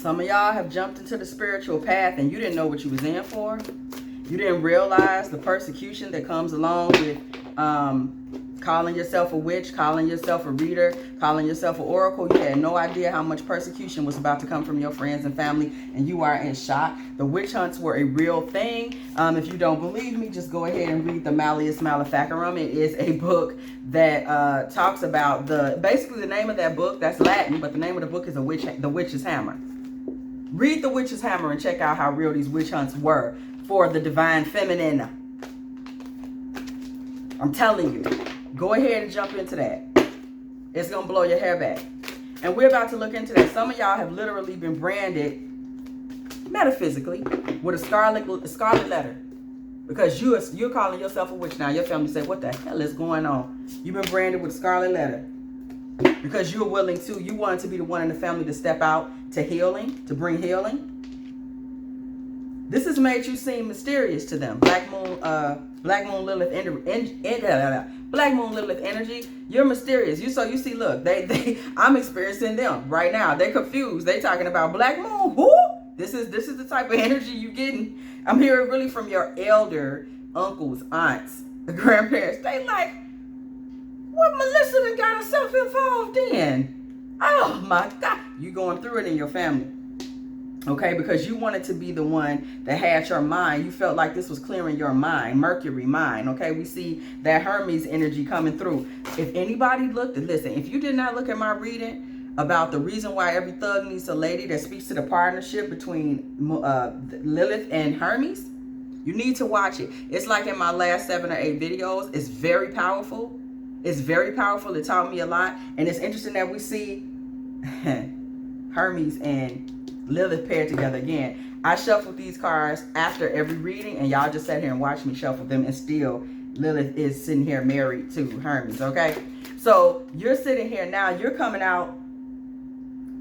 Some of y'all have jumped into the spiritual path and you didn't know what you was in for. You didn't realize the persecution that comes along with calling yourself a witch, calling yourself a reader, calling yourself an oracle. You had no idea how much persecution was about to come from your friends and family, and you are in shock. The witch hunts were a real thing. If you don't believe me, just go ahead and read the Malleus Maleficarum. It is a book that talks about basically the name of that book, that's Latin, but the name of the book is The Witch's Hammer. Read The Witch's Hammer and check out how real these witch hunts were for the divine feminine. I'm telling you. Go ahead and jump into that. It's going to blow your hair back. And we're about to look into that. Some of y'all have literally been branded, metaphysically, with a scarlet letter. Because you're calling yourself a witch now. Your family said, what the hell is going on? You've been branded with a scarlet letter. Because you wanted to be the one in the family to step out to healing, to bring healing. This has made you seem mysterious to them. Black Moon Lilith energy. You're mysterious. You see, look, I'm experiencing them right now. They're confused. They talking about Black Moon. Who? This is the type of energy you getting. I'm hearing really from your elder uncles, aunts, grandparents. They like, what Melissa done got herself involved in? Oh my God. You going through it in your family. Okay, because you wanted to be the one that had your mind. You felt like this was clearing your mind, Mercury mind. Okay, we see that Hermes energy coming through. If anybody listen, if you did not look at my reading about the reason why every thug needs a lady that speaks to the partnership between Lilith and Hermes, you need to watch it. It's like in my last 7 or 8 videos. It's very powerful. It's very powerful. It taught me a lot. And it's interesting that we see Hermes and Lilith paired together again. I shuffled these cards after every reading, and y'all just sat here and watched me shuffle them, and still Lilith is sitting here married to Hermes, okay? So you're sitting here now, you're coming out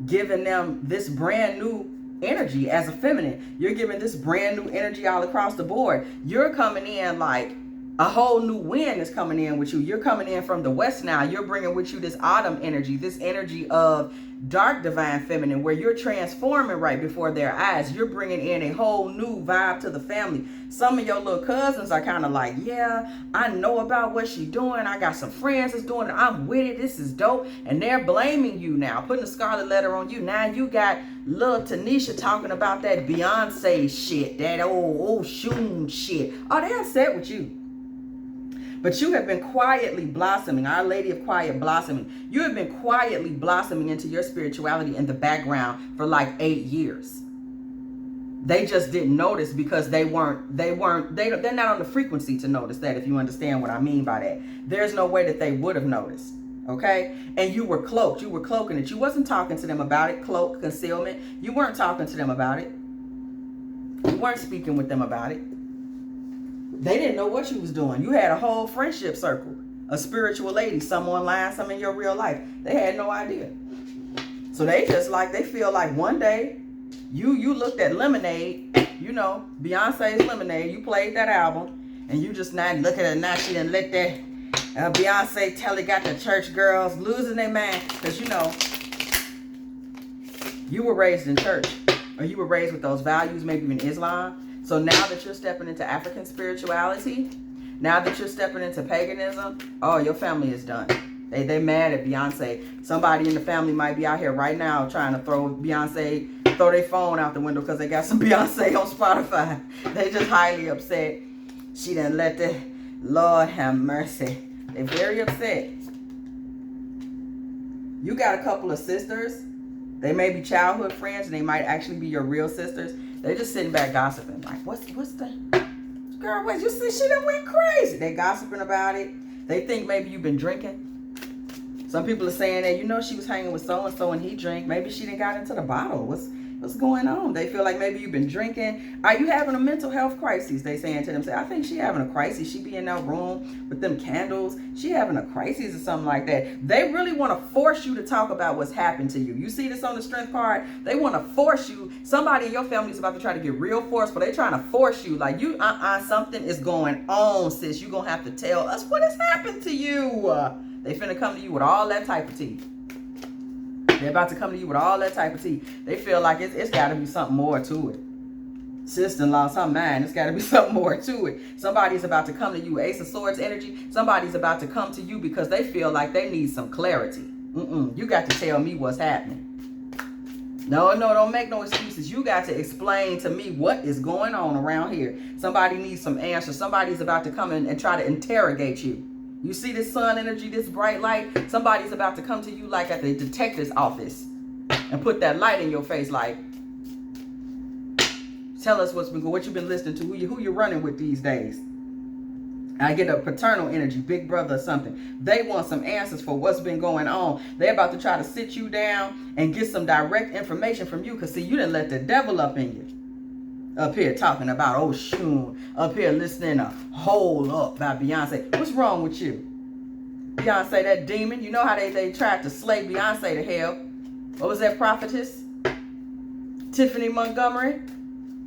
giving them this brand new energy as a feminine. You're giving this brand new energy all across the board. You're coming in like a whole new wind is coming in with you. You're coming in from the west now. You're bringing with you this autumn energy, this energy of dark divine feminine, where you're transforming right before their eyes. You're bringing in a whole new vibe to the family. Some of your little cousins are kind of like, yeah, I know about what she's doing. I got some friends that's doing it. I'm with it. This is dope. And they're blaming you now, putting a scarlet letter on you. Now you got little Tanisha talking about that Beyoncé shit, that old shoon shit. Oh, they're upset with you. But you have been quietly blossoming, Our Lady of Quiet Blossoming. You have been quietly blossoming into your spirituality in the background for like 8 years. They just didn't notice because they're not on the frequency to notice that, if you understand what I mean by that. There's no way that they would have noticed, okay? And you were cloaked. You were cloaking it. You wasn't talking to them about it. Cloak, concealment. You weren't talking to them about it. You weren't speaking with them about it. They didn't know what you was doing. You had a whole friendship circle, a spiritual lady, some online, some in your real life. They had no idea. So they feel like one day you looked at Lemonade, you know, Beyonce's Lemonade. You played that album, and you just now look at it now. She didn't let that Beyonce Telly got the church girls losing their mind, because you know you were raised in church, or you were raised with those values, maybe in Islam. So now that you're stepping into African spirituality, now that you're stepping into paganism, oh, your family is done. They mad at Beyonce. Somebody in the family might be out here right now trying to throw their phone out the window because they got some Beyonce on Spotify. They just highly upset. She didn't let the Lord have mercy. They're very upset. You got a couple of sisters. They may be childhood friends, and they might actually be your real sisters. They're just sitting back gossiping. Like, what's the... Girl, wait, you see she done went crazy. They gossiping about it. They think maybe you've been drinking. Some people are saying that, you know, she was hanging with so-and-so and he drank. Maybe she done got into the bottle. What's going on? They feel like maybe you've been drinking. Are you having a mental health crisis? They saying to them, I think she having a crisis. She be in that room with them candles. She having a crisis or something like that. They really want to force you to talk about what's happened to you. You see this on the strength card? They want to force you. Somebody in your family is about to try to get real forceful. They trying to force you. Like, something is going on, sis. You going to have to tell us what has happened to you. They finna come to you with all that type of tea. They're about to come to you with all that type of tea. They feel like it's got to be something more to it. Sister-in-law, something man, it's got to be something more to it. Somebody's about to come to you. Ace of Swords energy. Somebody's about to come to you because they feel like they need some clarity. You got to tell me what's happening. No, don't make no excuses. You got to explain to me what is going on around here. Somebody needs some answers. Somebody's about to come in and try to interrogate you. You see this sun energy, this bright light? Somebody's about to come to you like at the detective's office and put that light in your face like, tell us what you've been listening to, who you're running with these days. I get a paternal energy, big brother or something. They want some answers for what's been going on. They're about to try to sit you down and get some direct information from you. Because, see, you didn't let the devil up in you. Up here talking about, oh, shoot. Up here listening to Hold Up by Beyonce. What's wrong with you? Beyonce, that demon. You know how they tried to slay Beyonce to hell. What was that prophetess? Tiffany Montgomery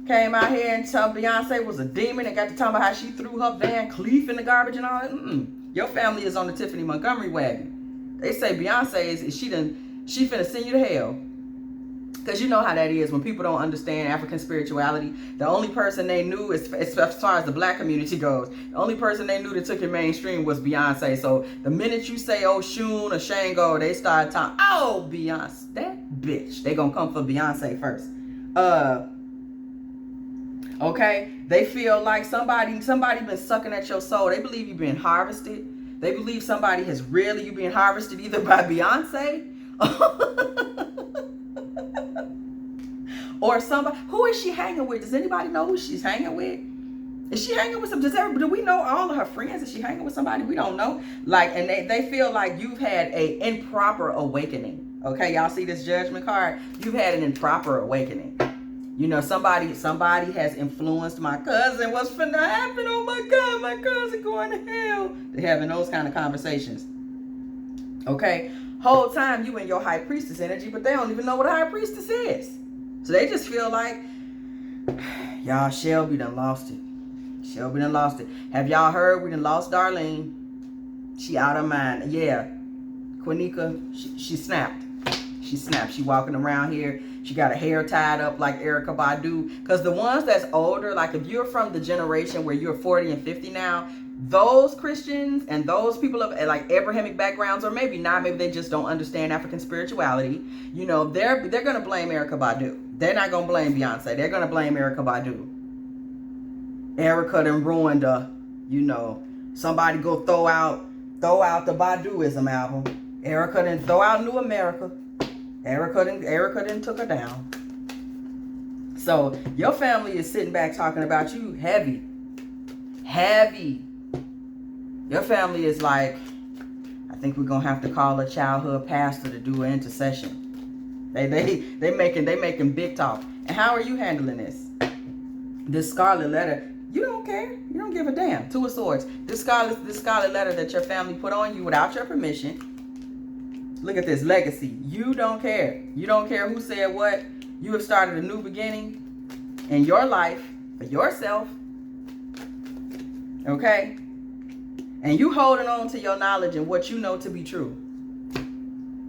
came out here and told Beyonce was a demon and got to talk about how she threw her Van Cleef in the garbage and all that. Your family is on the Tiffany Montgomery wagon. They say Beyonce she finna send you to hell. Because you know how that is when people don't understand African spirituality. The only person they knew, as far as the black community goes, the only person they knew that took it mainstream was Beyonce. So the minute you say, oh, Shun or Shango, they start talking, oh, Beyonce, that bitch. They gonna come for Beyonce first. Okay, they feel like somebody been sucking at your soul. They believe you've been harvested. They believe somebody has you being harvested either by Beyonce or somebody. Who is she hanging with? Does anybody know who she's hanging with? Is she hanging with some? Do we know all of her friends? Is she hanging with somebody we don't know? Like, and they feel like you've had a improper awakening. Okay, y'all see this Judgment card? You've had an improper awakening. You know, somebody has influenced my cousin. What's finna happen? Oh my God, my cousin going to hell. They're having those kind of conversations. Okay? Whole time you in your high priestess energy, but they don't even know what a high priestess is. So they just feel like, y'all, Shelby done lost it. Shelby done lost it. Have y'all heard we done lost Darlene? She out of mind. Yeah. Quenica, she snapped. She snapped. She walking around here. She got her hair tied up like Erykah Badu. Because the ones that's older, like if you're from the generation where you're 40 and 50 now, those Christians and those people of like Abrahamic backgrounds, or maybe not, maybe they just don't understand African spirituality, you know, they're going to blame Erykah Badu. They're not going to blame Beyonce. They're going to blame Erykah Badu. Erykah done ruined you know, somebody go throw out the Baduism album. Erykah done throw out New America. Erykah done took her down. So your family is sitting back talking about you heavy. Your family is like, I think we're gonna have to call a childhood pastor to do an intercession. They making big talk. And how are you handling this? This scarlet letter, you don't care. You don't give a damn. Two of Swords. This scarlet letter that your family put on you without your permission. Look at this legacy. You don't care. You don't care who said what. You have started a new beginning in your life for yourself. Okay? And you holding on to your knowledge and what you know to be true.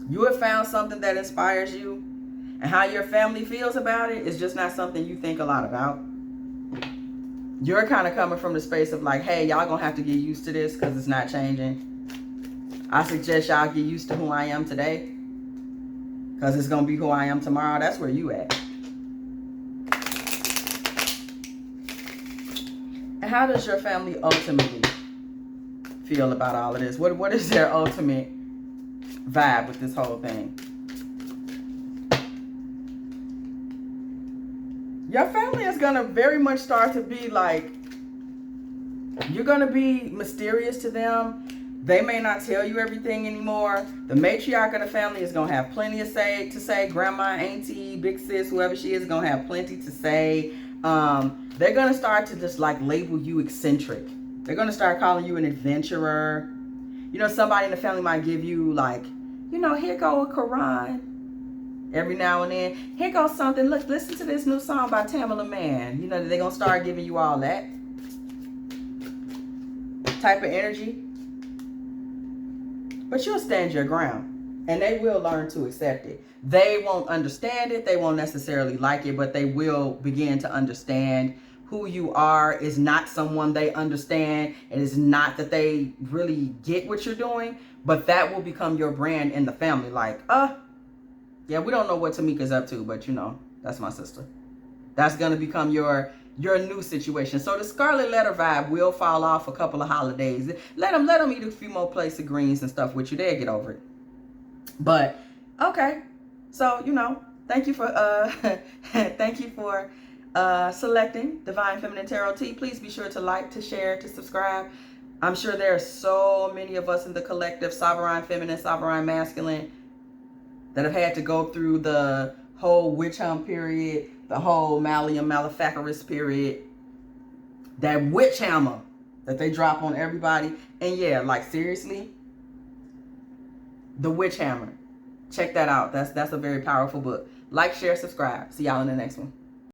You have found something that inspires you. And how your family feels about it is just not something you think a lot about. You're kind of coming from the space of like, hey, y'all gonna have to get used to this because it's not changing. I suggest y'all get used to who I am today, because it's going to be who I am tomorrow. That's where you at. And how does your family ultimately feel about all of this? What is their ultimate vibe with this whole thing? Your family is going to very much start to be like, you're going to be mysterious to them. They may not tell you everything anymore. The matriarch of the family is going to have plenty to say. Grandma, auntie, big sis, whoever she is going to have plenty to say. They're going to start to just like label you eccentric. They're going to start calling you an adventurer. You know, somebody in the family might give you like, you know, here go a Quran. Every now and then. Here goes something. Look, listen to this new song by Tamala Mann. You know, they're going to start giving you all that type of energy. But you'll stand your ground. And they will learn to accept it. They won't understand it. They won't necessarily like it, but they will begin to understand who you are is not someone they understand. It is not that they really get what you're doing, but that will become your brand in the family. Like, yeah, we don't know what Tamika's up to, but you know, that's my sister. That's going to become your new situation. So the Scarlet Letter vibe will fall off a couple of holidays. Let them eat a few more plates of greens and stuff with you. They'll get over it. But okay, so you know, thank you for selecting Divine Feminine Tarot Tea. Please be sure to like, to share, to subscribe. I'm sure there are so many of us in the collective, Sovereign Feminine, Sovereign Masculine, that have had to go through the whole witch hunt period, the whole Malleum Maleficaris period, that witch hammer that they drop on everybody. And yeah, like seriously, The Witch Hammer. Check that out. That's a very powerful book. Like, share, subscribe. See y'all in the next one.